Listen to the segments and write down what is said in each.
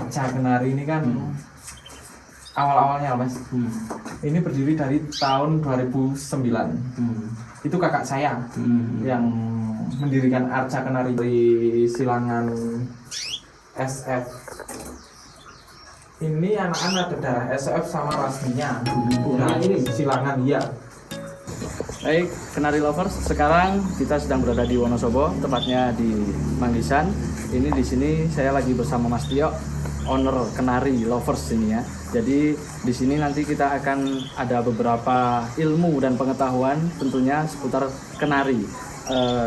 Arca Kenari ini kan awal-awalnya mas. Ini berdiri dari tahun 2009. Itu kakak saya yang mendirikan Arca Kenari dari silangan SF. Ini anak-anak ada darah SF sama rasminya. Nah ini silangan ya. Baik, Kenari Lovers, sekarang kita sedang berada di Wonosobo, tepatnya di Manggisan. Ini di sini saya lagi bersama Mas Tio, owner Kenari Lovers ini ya. Jadi di sini nanti kita akan ada beberapa ilmu dan pengetahuan tentunya seputar kenari.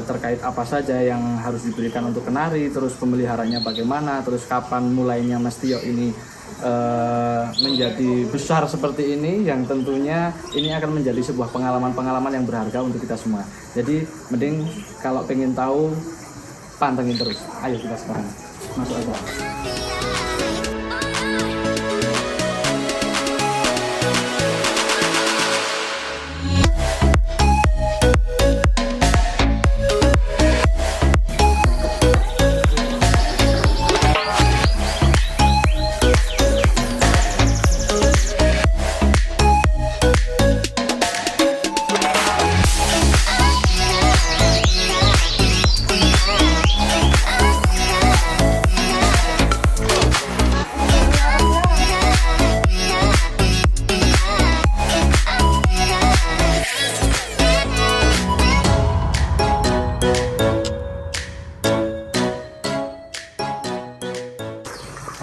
Terkait apa saja yang harus diberikan untuk kenari, terus pemeliharanya bagaimana, terus kapan mulainya Mas Tio ini menjadi besar seperti ini, yang tentunya ini akan menjadi sebuah pengalaman-pengalaman yang berharga untuk kita semua. Jadi mending kalau pengen tahu pantengin terus. Ayo kita sekarang masuk aja.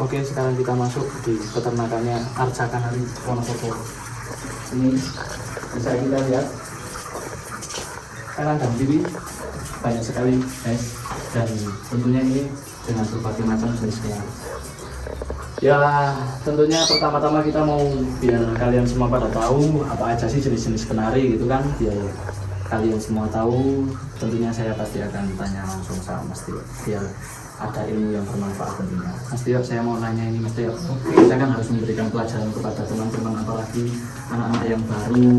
Oke, sekarang kita masuk di peternakannya Arca Kenari Wonosobo. Ini bisa kita lihat kanan dan kiri banyak sekali guys, dan tentunya ini dengan berbagai macam jenisnya. Ya tentunya pertama-tama kita mau biar kalian semua pada tahu apa aja sih jenis-jenis kenari gitu kan, biar kalian semua tahu. Tentunya saya pasti akan tanya langsung sama Mas Tio biar ada ilmu yang bermanfaat tentunya. Mas Tio, saya mau nanya ini Mas Tio, kita kan harus memberikan pelajaran kepada teman-teman, apalagi anak-anak yang baru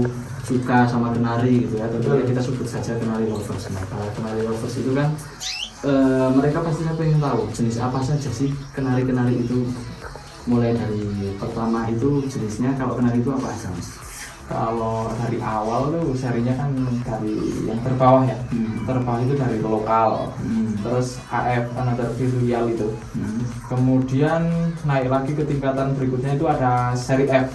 suka sama kenari gitu ya. Tentunya kita sebut saja Kenari Lovers. Nah, kalau Kenari Lovers itu kan mereka pastinya pengen tahu jenis apa saja sih kenari-kenari itu. Mulai dari pertama itu jenisnya, kalau kenari itu apa aja Mas? Kalau dari awal tuh serinya kan dari yang terbawah ya. Terbawah itu dari lokal. Terus AF, another visual itu. Kemudian naik lagi ke tingkatan berikutnya itu ada seri F.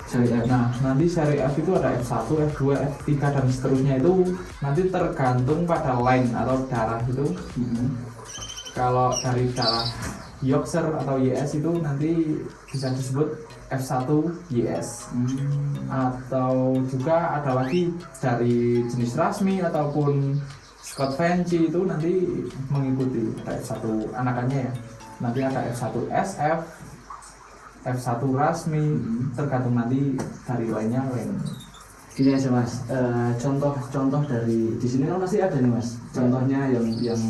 Seri F. Nah, nanti seri F itu ada F1, F2, F3 dan seterusnya, itu nanti tergantung pada line atau darah itu. Kalau dari darah Yorkshire atau YS itu nanti bisa disebut F1 YS. Atau juga ada lagi dari jenis rasmi ataupun Scott Fancy itu nanti mengikuti ada F1 anakannya ya. Nanti ada F1 SF, F1 rasmi, tergantung nanti dari lainnya lain. Gini aja Mas, contoh dari di sini kan pasti ada nih Mas, contohnya yang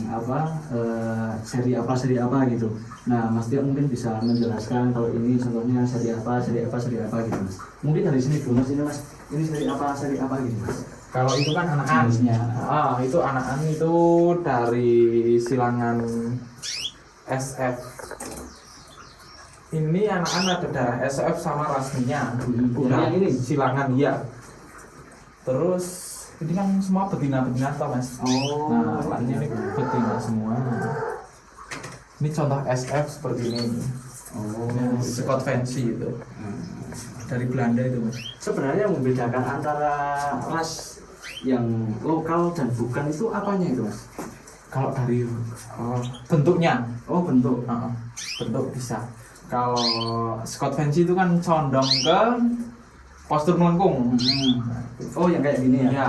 apa, seri apa gitu. Nah Mas Tio mungkin bisa menjelaskan kalau ini contohnya seri apa gitu Mas. Mungkin dari sini dulu Mas, ini Mas, ini seri apa gitu Mas. Kalau itu kan anakan, itu anakan itu dari silangan SF. Ini anakan ada darah SF sama rasminya. Udah ini silangan ya. Terus ini kan semua betina-betina toh Mas. Nah, ini betina semua. Ini contoh SF seperti ini. Scott Fancy itu. Dari Belanda itu Mas. Sebenarnya yang membedakan antara ras yang lokal dan bukan itu apanya itu Mas? Kalau dari bentuknya. Bentuk. Bentuk bisa. Kalau Scott Fancy itu kan condong ke postur melengkung. Yang kayak gini ya? Ya.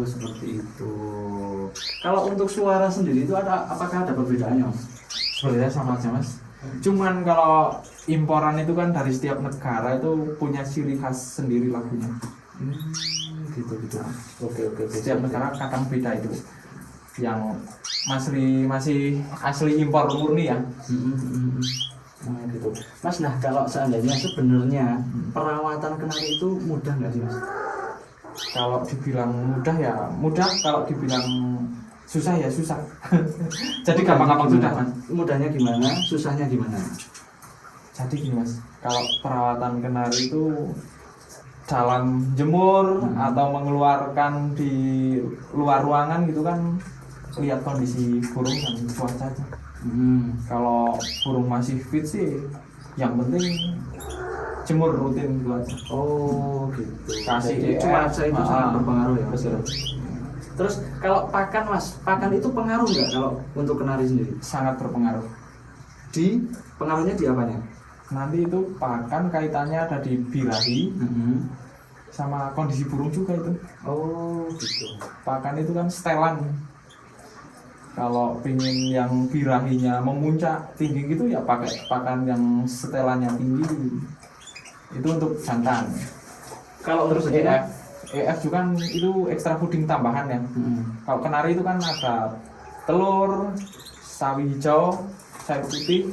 Seperti itu. Kalau untuk suara sendiri itu apakah ada perbedaannya Mas? Sebenarnya sama aja Mas. Cuman kalau imporan itu kan dari setiap negara itu punya ciri khas sendiri lagunya. Gitu. Oke. Setiap negara kadang beda itu. Yang masih asli impor murni ya. Gitu. Mas, nah kalau seandainya sebenarnya perawatan kenari itu mudah nggak sih Mas? Kalau dibilang mudah ya mudah, kalau dibilang susah ya susah. Jadi gampang-gampang sudah mas. Mudahnya gimana, susahnya gimana? Jadi gini mas, kalau perawatan kenari itu dalam jemur atau mengeluarkan di luar ruangan gitu kan lihat kondisi burung dan cuaca aja. Kalau burung masih fit sih, yang penting jemur rutin gitu aja. Oh gitu. Kasih Jadi cuaca itu sangat berpengaruh ya mas. Betul. Terus kalau pakan mas, pakan itu pengaruh nggak kalau untuk kenari sendiri? Sangat berpengaruh. Pengaruhnya di apanya? Nanti itu pakan kaitannya ada di birahi sama kondisi burung juga itu. Oh gitu. Pakan itu kan setelan. Kalau pingin yang birahinya memuncak tinggi gitu ya pakai pakan yang setelannya tinggi. Itu untuk jantan. Kalau terus EF juga kan itu extra fooding tambahan ya. Kalau kenari itu kan ada telur, sawi hijau, sawi putih,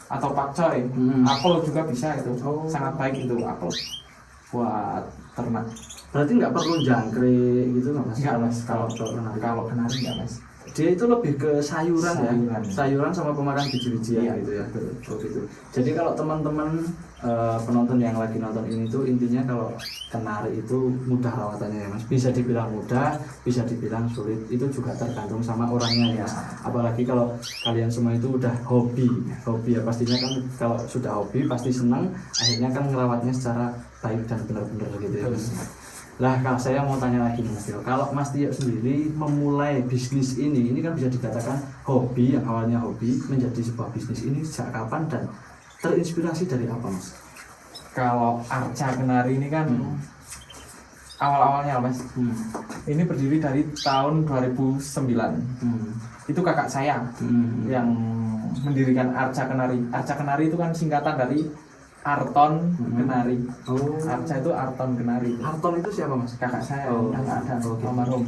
atau pakcoy, apel juga bisa itu. Sangat baik itu apel buat ternak. Berarti nggak perlu jangkrik gitu nggak mas? Nggak mas, kalau kenari nggak mas. Dia itu lebih ke sayuran ya, sayuran sama pemakan biji-bijian iya, gitu ya. Oh gitu. Jadi kalau teman-teman penonton yang lagi nonton ini tuh intinya kalau kenari itu mudah rawatannya ya mas. Bisa dibilang mudah, bisa dibilang sulit. Itu juga tergantung sama orangnya ya. Apalagi kalau kalian semua itu udah hobi ya pastinya kan kalau sudah hobi pasti senang. Akhirnya kan ngerawatnya secara baik dan benar-benar gitu ya mas. Lah kalau saya mau tanya lagi Mas Tio, kalau Mas Tio sendiri memulai bisnis ini kan bisa dikatakan hobi, yang awalnya hobi menjadi sebuah bisnis ini sejak kapan dan terinspirasi dari apa Mas? Kalau Arca Kenari ini kan awal-awalnya Mas, ini berdiri dari tahun 2009. Itu kakak saya yang mendirikan Arca Kenari. Arca Kenari itu kan singkatan dari Arton Kenari. Arca itu Arton Kenari. Arton itu siapa mas? Kakak saya yang ada almarhum.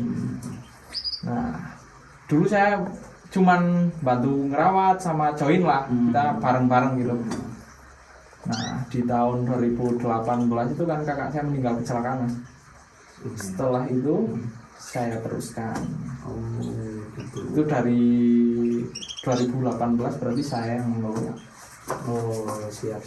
Nah, dulu saya cuman bantu ngerawat sama join lah, kita bareng-bareng gitu. Nah, di tahun 2018 itu kan kakak saya meninggal kecelakaan mas. Setelah itu saya teruskan. Itu dari 2018 berarti saya yang membawa. Oh siap.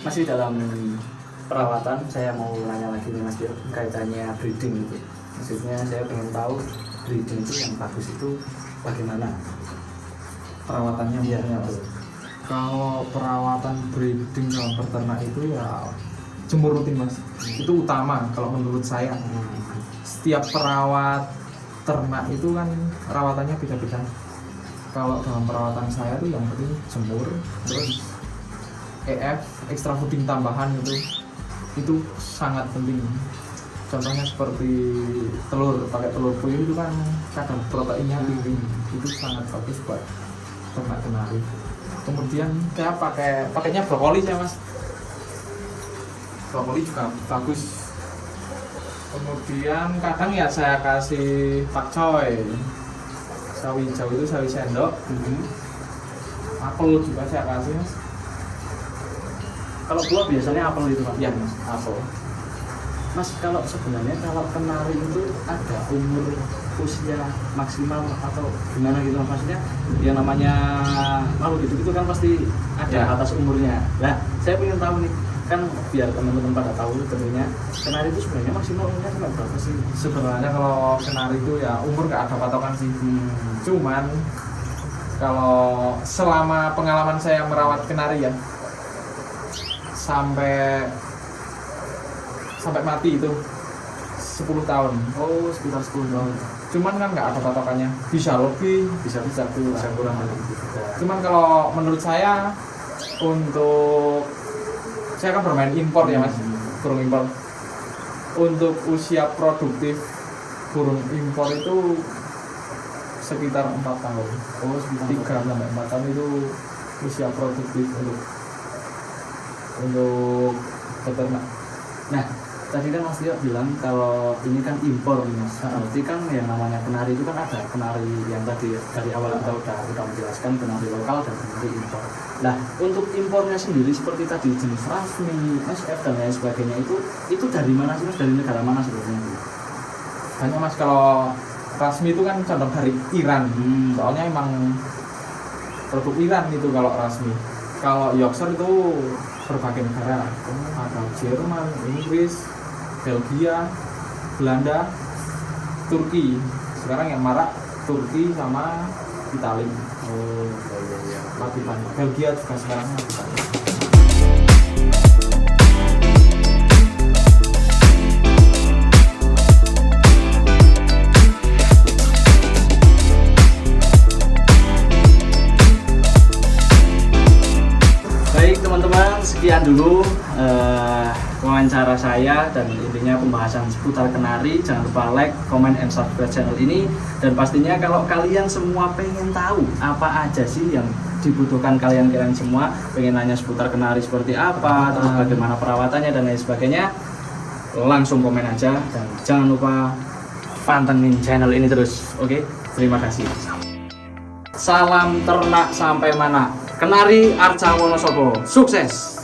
Masih dalam perawatan, saya mau nanya lagi nih Mas Dio, kaitannya breeding itu. Maksudnya saya pengen tahu breeding itu yang bagus itu bagaimana Perawatannya ya? Kalau perawatan breeding dalam peternak itu ya jemur rutin mas. Itu utama kalau menurut saya. Setiap perawat ternak itu kan rawatannya beda-beda. Kalau dalam perawatan saya tuh yang penting jemur, terus EF extra fooding tambahan itu sangat penting. Contohnya seperti telur, pakai telur puyuh itu kan kadar proteinnya tinggi, itu sangat bagus buat ternak kenari. Kemudian saya pakainya brokoli ya mas. Brokoli juga bagus. Kemudian kadang ya saya kasih pakcoy, sawi hijau itu sawi sendok, apel juga saya kasih mas. Kalau buah biasanya apel itu Pak? Iya mas, apel. Mas, kalau sebenarnya kalau kenari itu ada umur usia maksimal atau gimana gitu maksudnya? Yang namanya makhluk gitu kan pasti ada atas umurnya. Nah, saya pengen tahu nih, kan biar teman-teman pada tahu tentunya kenari itu sebenarnya maksimal umurnya sampai berapa sih? Sebenarnya kalau kenari itu ya umur nggak ada patokan sih. Cuman kalau selama pengalaman saya merawat kenari ya sampai mati itu 10 tahun. Oh, sekitar 10 tahun. Cuman kan nggak ada patokannya, bisa lebih, bisa kurang. Bisa kurang lebih. Cuman kalau menurut saya untuk saya kan bermain impor ya mas, burung impor. Untuk usia produktif burung impor itu sekitar 4 tahun. Oh, sekitar 3 sampai 4 tahun itu usia produktif untuk peternak. Nah, tadi kan Mas Tio bilang kalau ini kan impor nih Mas. Berarti kan yang namanya kenari itu kan ada kenari yang tadi dari awal kita udah menjelaskan kenari lokal dan kenari impor. Nah, untuk impornya sendiri seperti tadi jenis rasmi, SF dan lain sebagainya itu dari mana sih Mas? Dari negara mana sebenarnya? Hanya mas, kalau rasmi itu kan condong dari Iran, soalnya emang produk Iran itu kalau rasmi. Kalau Yorkshire itu berbagai negara, ada Jerman, Inggris, Belgia, Belanda, Turki. Sekarang yang marak Turki sama Italia. Oh, iya. Lebih banyak. Belgia juga sekarang lebih banyak. Baik teman-teman, sekian dulu wawancara saya dan intinya pembahasan seputar kenari. Jangan lupa like, comment, and subscribe channel ini. Dan pastinya kalau kalian semua pengen tahu apa aja sih yang dibutuhkan kalian semua, pengen nanya seputar kenari seperti apa, terus bagaimana perawatannya dan lain sebagainya, langsung komen aja. Dan jangan lupa pantengin channel ini terus. Oke, terima kasih. Salam ternak sampai mana? Kenari Arca Wonosobo, sukses!